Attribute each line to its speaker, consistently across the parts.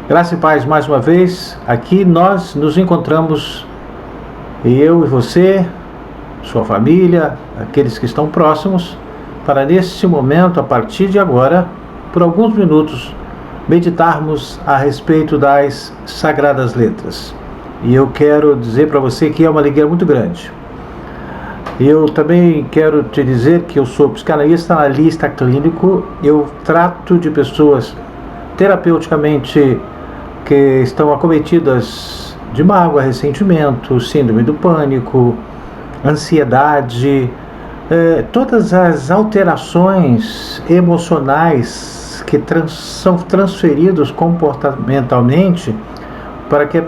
Speaker 1: Graça e paz mais uma vez. Aqui nós nos encontramos, eu e você, sua família, aqueles que estão próximos, para neste momento, a partir de agora, por alguns minutos, meditarmos a respeito das Sagradas Letras. E eu quero dizer para você que é uma alegria muito grande. Eu também quero te dizer que eu sou psicanalista, analista clínico. Eu trato de pessoas terapeuticamente que estão acometidas de mágoa, ressentimento, síndrome do pânico, ansiedade, todas as alterações emocionais que são transferidos comportamentalmente para que a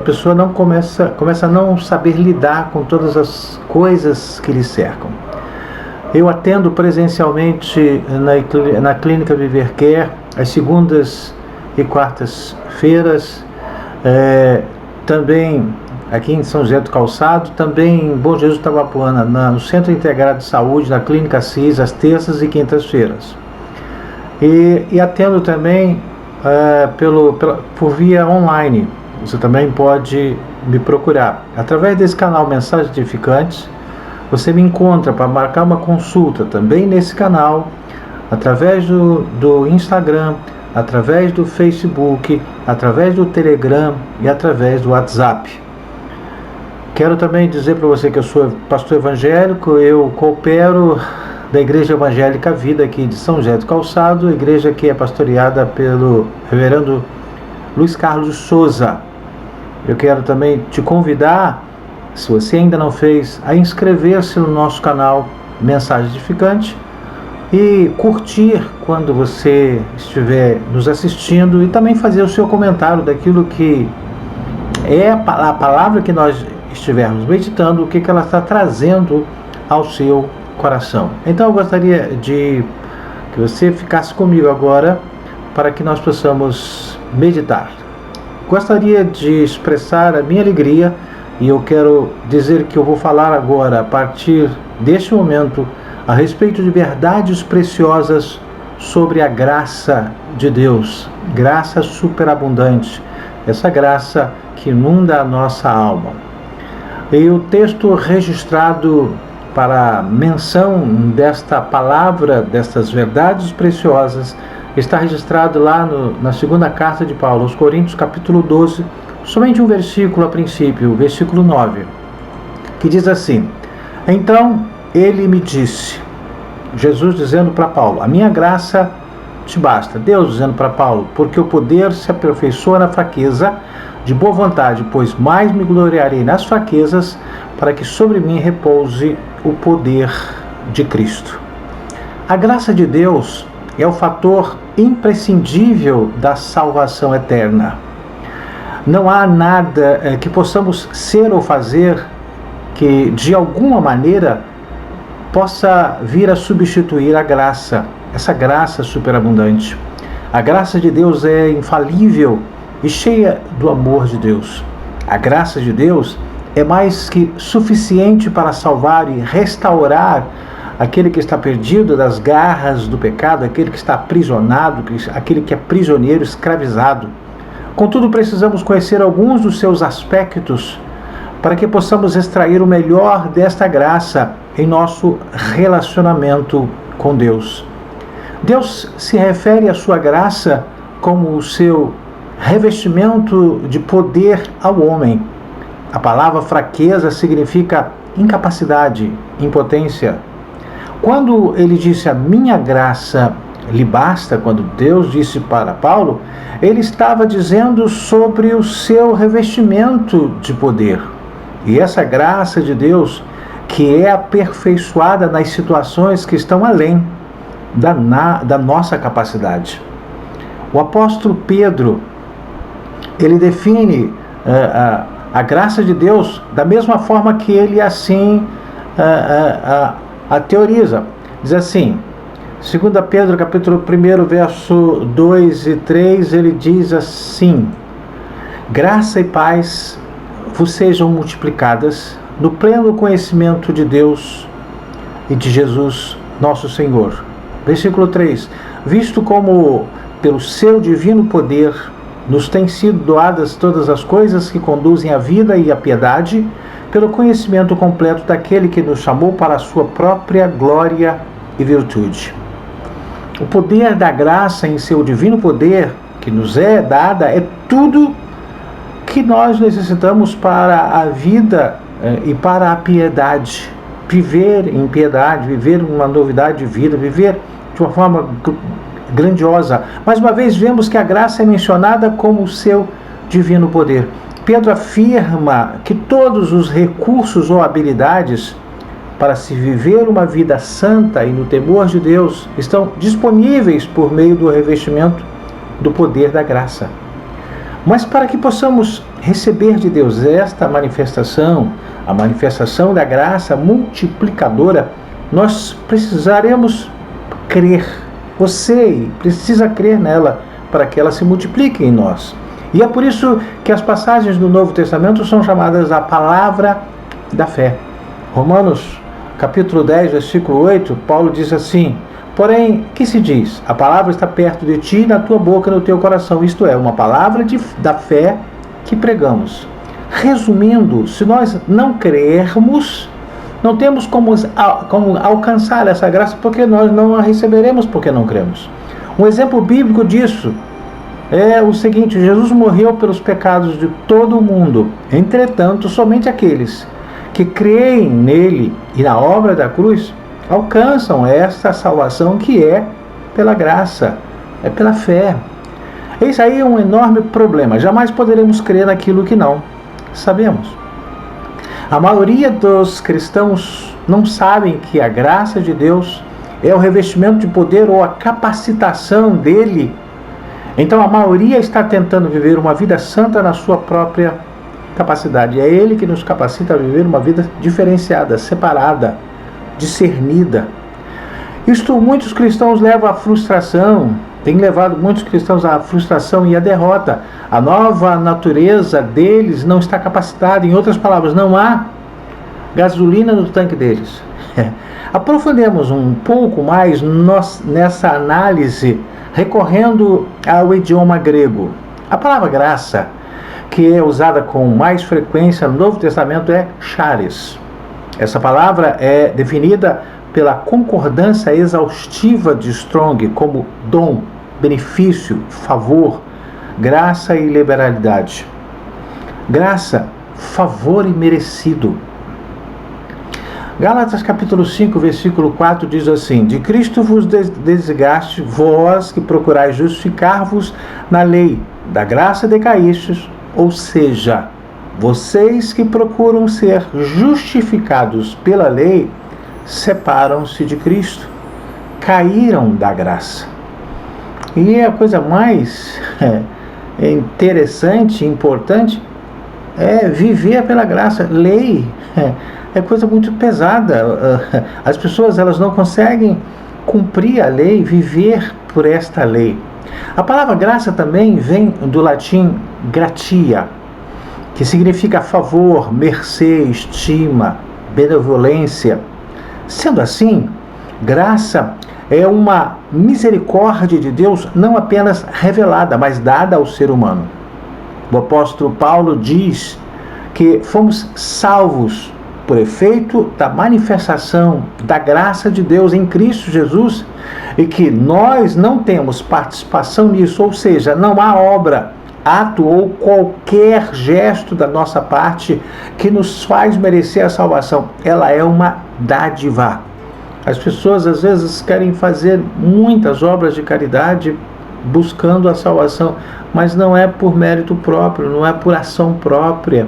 Speaker 1: pessoa não começa a não saber lidar com todas as coisas que lhe cercam. Eu atendo presencialmente na Clínica Viver Care às segundas e quartas-feiras, também aqui em São José do Calçado, também em Bom Jesus Tabapuana, no Centro Integrado de Saúde, na Clínica CIS, às terças e quintas-feiras. E atendo também por via online. Você também pode me procurar. Através desse canal Mensagens Edificantes, você me encontra para marcar uma consulta também nesse canal, através do Instagram, através do Facebook, através do Telegram e através do WhatsApp. Quero também dizer para você que eu sou pastor evangélico, eu coopero da Igreja Evangélica Vida aqui de São José do Calçado, igreja que é pastoreada pelo reverendo Luiz Carlos de Souza. Eu quero também te convidar, se você ainda não fez, a inscrever-se no nosso canal Mensagem Edificante e curtir quando você estiver nos assistindo e também fazer o seu comentário daquilo que é a palavra que nós estivermos meditando, o que ela está trazendo ao seu coração. Então eu gostaria de que você ficasse comigo agora para que nós possamos meditar. Gostaria de expressar a minha alegria e eu quero dizer que eu vou falar agora, a partir deste momento, a respeito de verdades preciosas sobre a graça de Deus, graça superabundante, essa graça que inunda a nossa alma. E o texto registrado para menção desta palavra, destas verdades preciosas, está registrado lá na segunda carta de Paulo aos Coríntios, capítulo 12, somente um versículo a princípio, o versículo 9, que diz assim: Então ele me disse, Jesus dizendo para Paulo, a minha graça te basta. Deus dizendo para Paulo, porque o poder se aperfeiçoa na fraqueza, de boa vontade, pois mais me gloriarei nas fraquezas, para que sobre mim repouse o poder de Cristo. A graça de Deus é o fator imprescindível da salvação eterna. Não há nada que possamos ser ou fazer que, de alguma maneira, possa vir a substituir a graça, essa graça superabundante. A graça de Deus é infalível e cheia do amor de Deus. A graça de Deus é mais que suficiente para salvar e restaurar aquele que está perdido das garras do pecado, aquele que está aprisionado, aquele que é prisioneiro, escravizado. Contudo, precisamos conhecer alguns dos seus aspectos para que possamos extrair o melhor desta graça em nosso relacionamento com Deus. Deus se refere à sua graça como o seu revestimento de poder ao homem. A palavra fraqueza significa incapacidade, impotência. Quando ele disse a minha graça lhe basta, quando Deus disse para Paulo, ele estava dizendo sobre o seu revestimento de poder. E essa graça de Deus, que é aperfeiçoada nas situações que estão além da nossa capacidade. O apóstolo Pedro, ele define a graça de Deus da mesma forma que ele assim a teoriza. Diz assim, 2 Pedro capítulo 1, verso 2 e 3, ele diz assim: graça e paz vos sejam multiplicadas no pleno conhecimento de Deus e de Jesus nosso Senhor. Versículo 3: visto como pelo seu divino poder nos têm sido doadas todas as coisas que conduzem à vida e à piedade, pelo conhecimento completo daquele que nos chamou para a sua própria glória e virtude. O poder da graça em seu divino poder, que nos é dada, é tudo que nós necessitamos para a vida e para a piedade. Viver em piedade, viver uma novidade de vida, viver de uma forma grandiosa. Mais uma vez vemos que a graça é mencionada como o seu divino poder. Pedro afirma que todos os recursos ou habilidades para se viver uma vida santa e no temor de Deus estão disponíveis por meio do revestimento do poder da graça. Mas para que possamos receber de Deus esta manifestação, a manifestação da graça multiplicadora, nós precisaremos crer. Você precisa crer nela para que ela se multiplique em nós. E é por isso que as passagens do Novo Testamento são chamadas a palavra da fé. Romanos capítulo 10, versículo 8, Paulo diz assim: porém, que se diz? A palavra está perto de ti, na tua boca e no teu coração. Isto é, uma palavra da fé que pregamos. Resumindo, se nós não crermos, não temos como alcançar essa graça, porque nós não a receberemos porque não cremos. Um exemplo bíblico disso é o seguinte: Jesus morreu pelos pecados de todo o mundo. Entretanto, somente aqueles que creem nele e na obra da cruz alcançam esta salvação, que é pela graça, é pela fé. Isso aí é um enorme problema. Jamais poderemos crer naquilo que não sabemos. A maioria dos cristãos não sabem que a graça de Deus é o revestimento de poder ou a capacitação dele. Então a maioria está tentando viver uma vida santa na sua própria capacidade. É ele que nos capacita a viver uma vida diferenciada, separada, discernida. Isto muitos cristãos levam à frustração, tem levado muitos cristãos à frustração e à derrota. A nova natureza deles não está capacitada. Em outras palavras, não há gasolina no tanque deles. Aprofundemos um pouco mais nessa análise, recorrendo ao idioma grego. A palavra graça, que é usada com mais frequência no Novo Testamento, é charis. Essa palavra é definida pela concordância exaustiva de Strong como dom, benefício, favor, graça e liberalidade. Graça, favor imerecido. Gálatas capítulo 5, versículo 4 diz assim: de Cristo vos desligaste, vós que procurais justificar-vos na lei, da graça decaístes, ou seja, vocês que procuram ser justificados pela lei, separam-se de Cristo, caíram da graça. E a coisa mais interessante, importante, é viver pela graça. Lei é coisa muito pesada. As pessoas, elas não conseguem cumprir a lei, viver por esta lei. A palavra graça também vem do latim gratia, que significa favor, mercê, estima, benevolência. Sendo assim, graça é uma misericórdia de Deus não apenas revelada, mas dada ao ser humano. O apóstolo Paulo diz que fomos salvos por efeito da manifestação da graça de Deus em Cristo Jesus, e que nós não temos participação nisso, ou seja, não há obra, ato ou qualquer gesto da nossa parte que nos faz merecer a salvação. Ela é uma dádiva. As pessoas às vezes querem fazer muitas obras de caridade buscando a salvação, mas não é por mérito próprio, não é por ação própria,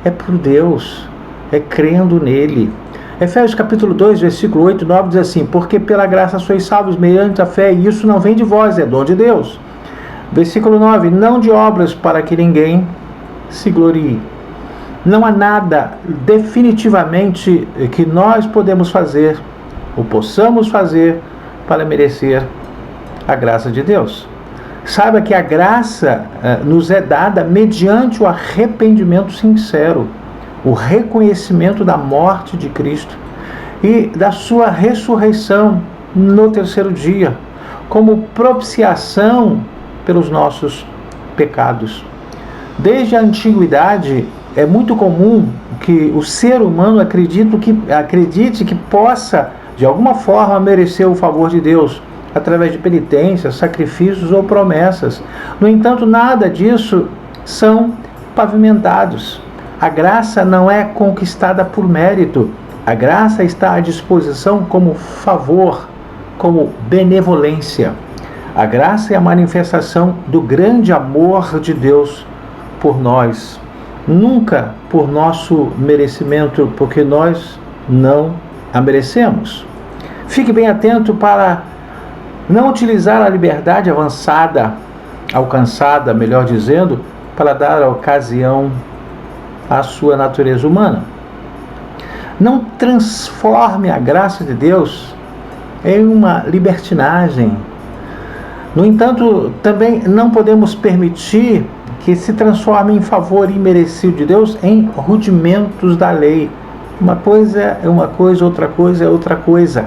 Speaker 1: é por Deus, é crendo nele. Efésios capítulo 2, versículo 8 e 9 diz assim: porque pela graça sois salvos mediante a fé, e isso não vem de vós, é dom de Deus. Versículo 9: não de obras para que ninguém se glorie. Não há nada definitivamente que nós podemos fazer ou possamos fazer para merecer a graça de Deus. Saiba que a graça nos é dada mediante o arrependimento sincero, o reconhecimento da morte de Cristo e da sua ressurreição no terceiro dia, como propiciação pelos nossos pecados. Desde a antiguidade, é muito comum que o ser humano acredite que possa, de alguma forma, merecer o favor de Deus, através de penitências, sacrifícios ou promessas. No entanto, nada disso são pavimentados. A graça não é conquistada por mérito. A graça está à disposição como favor, como benevolência. A graça é a manifestação do grande amor de Deus por nós. Nunca por nosso merecimento, porque nós não a merecemos. Fique bem atento para não utilizar a liberdade alcançada, melhor dizendo, para dar ocasião à sua natureza humana. Não transforme a graça de Deus em uma libertinagem. No entanto, também não podemos permitir que se transforme em favor imerecido de Deus em rudimentos da lei. Uma coisa é uma coisa, outra coisa é outra coisa.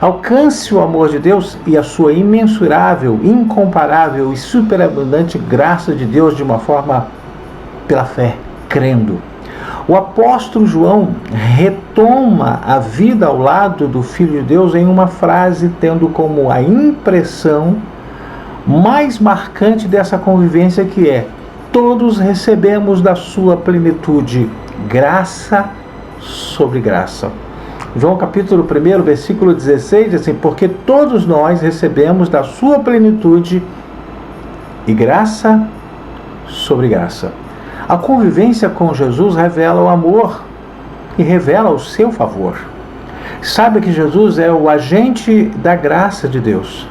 Speaker 1: Alcance o amor de Deus e a sua imensurável, incomparável e superabundante graça de Deus de uma forma pela fé, crendo. O apóstolo João retoma a vida ao lado do Filho de Deus em uma frase tendo como a impressão mais marcante dessa convivência, que é: todos recebemos da sua plenitude graça sobre graça. João capítulo 1, versículo 16, diz assim: porque todos nós recebemos da sua plenitude e graça sobre graça. A convivência com Jesus revela o amor e revela o seu favor. Saiba que Jesus é o agente da graça de Deus.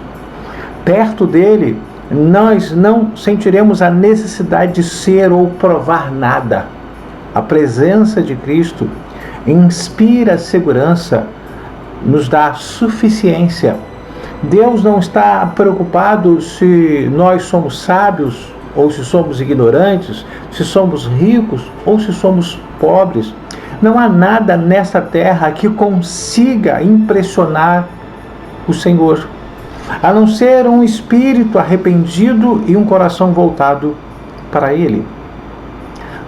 Speaker 1: Perto dele, nós não sentiremos a necessidade de ser ou provar nada. A presença de Cristo inspira segurança, nos dá suficiência. Deus não está preocupado se nós somos sábios ou se somos ignorantes, se somos ricos ou se somos pobres. Não há nada nessa terra que consiga impressionar o Senhor, a não ser um espírito arrependido e um coração voltado para Ele.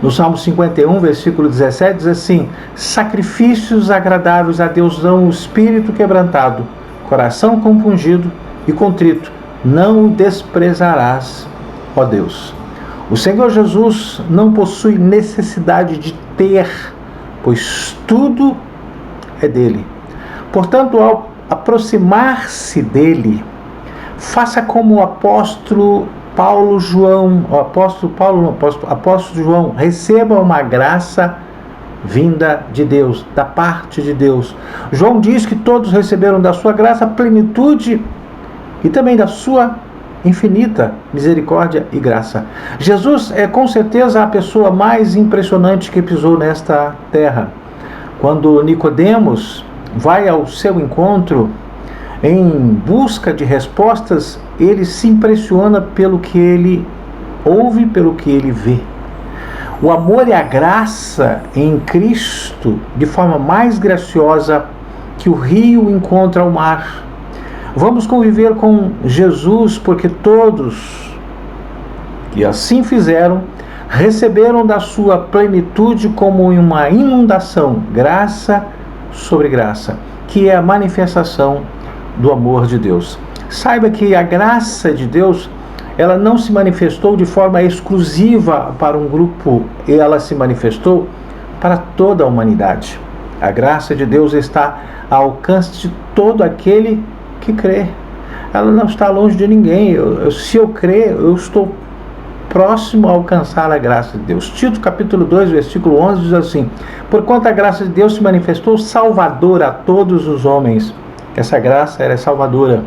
Speaker 1: No Salmo 51, versículo 17, diz assim: sacrifícios agradáveis a Deus dão o espírito quebrantado, coração compungido e contrito, não o desprezarás, ó Deus. O Senhor Jesus não possui necessidade de ter, pois tudo é dele. Portanto, ao aproximar-se dele, faça como o apóstolo João, receba uma graça vinda de Deus, da parte de Deus. João diz que todos receberam da sua graça a plenitude e também da sua infinita misericórdia e graça. Jesus é com certeza a pessoa mais impressionante que pisou nesta terra. Quando Nicodemos vai ao seu encontro em busca de respostas, ele se impressiona pelo que ele ouve, pelo que ele vê. O amor e a graça em Cristo, de forma mais graciosa que o rio encontra o mar. Vamos conviver com Jesus, porque todos, que assim fizeram, receberam da sua plenitude como em uma inundação, graça sobre graça, que é a manifestação do amor de Deus. Saiba que a graça de Deus, ela não se manifestou de forma exclusiva para um grupo, ela se manifestou para toda a humanidade. A graça de Deus está ao alcance de todo aquele que crê. Ela não está longe de ninguém. Se eu crer, eu estou próximo a alcançar a graça de Deus. Tito capítulo 2, versículo 11 diz assim: porquanto a graça de Deus se manifestou salvadora a todos os homens. Essa graça, ela é salvadora.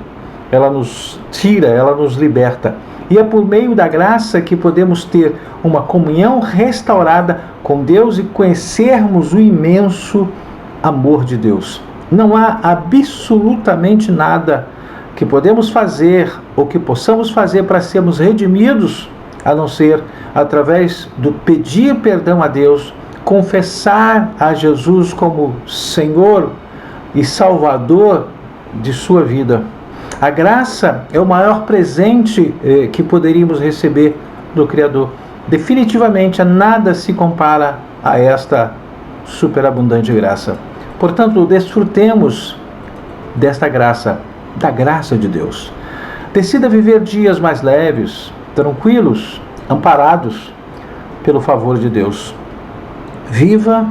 Speaker 1: Ela nos tira, ela nos liberta. E é por meio da graça que podemos ter uma comunhão restaurada com Deus e conhecermos o imenso amor de Deus. Não há absolutamente nada que podemos fazer ou que possamos fazer para sermos redimidos, a não ser através do pedir perdão a Deus, confessar a Jesus como Senhor e Salvador de sua vida. A graça é o maior presente que poderíamos receber do Criador. Definitivamente nada se compara a esta superabundante graça. Portanto, desfrutemos desta graça, da graça de Deus. Decida viver dias mais leves, tranquilos, amparados pelo favor de Deus. Viva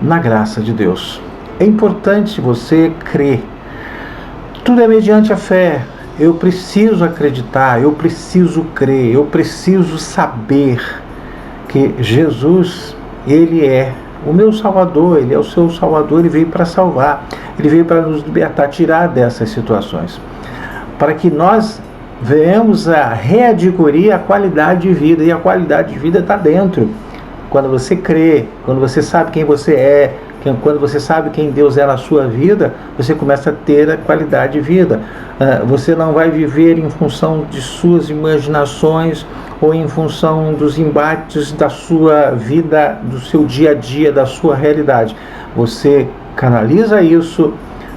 Speaker 1: na graça de Deus. É importante você crer. Tudo é mediante a fé. Eu preciso acreditar, eu preciso crer, eu preciso saber que Jesus, Ele é o meu Salvador, Ele é o seu Salvador, Ele veio para salvar, Ele veio para nos libertar, tirar dessas situações, para que nós venhamos a readquirir a qualidade de vida, e a qualidade de vida está dentro. Quando você crê, quando você sabe quem você é, quando você sabe quem Deus é na sua vida, você começa a ter a qualidade de vida. Você não vai viver em função de suas imaginações ou em função dos embates da sua vida, do seu dia a dia, da sua realidade. Você canaliza isso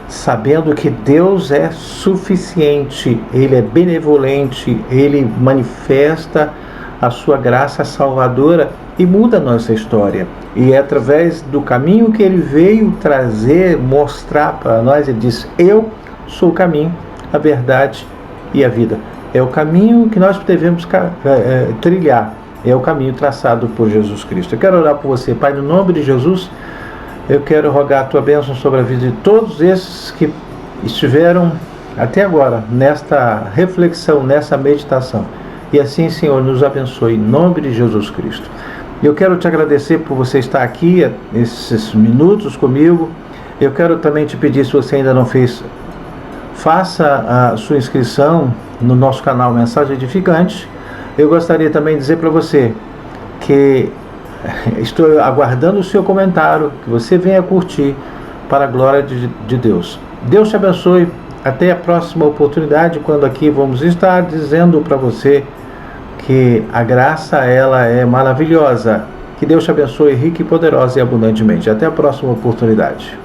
Speaker 1: sabendo que Deus é suficiente, Ele é benevolente, Ele manifesta a sua graça salvadora e muda a nossa história. E é através do caminho que Ele veio trazer, mostrar para nós. Ele diz: eu sou o caminho, a verdade e a vida. É o caminho que nós devemos trilhar. É o caminho traçado por Jesus Cristo. Eu quero orar por você, Pai, no nome de Jesus. Eu quero rogar a Tua bênção sobre a vida de todos esses que estiveram até agora nesta reflexão, nessa meditação. E assim, Senhor, nos abençoe em nome de Jesus Cristo. Eu quero te agradecer por você estar aqui, esses minutos comigo. Eu quero também te pedir, se você ainda não fez, faça a sua inscrição no nosso canal Mensagem Edificante. Eu gostaria também de dizer para você que estou aguardando o seu comentário, que você venha curtir para a glória de Deus. Deus te abençoe. Até a próxima oportunidade, quando aqui vamos estar dizendo para você que a graça, ela é maravilhosa. Que Deus te abençoe rica e poderosa e abundantemente. Até a próxima oportunidade.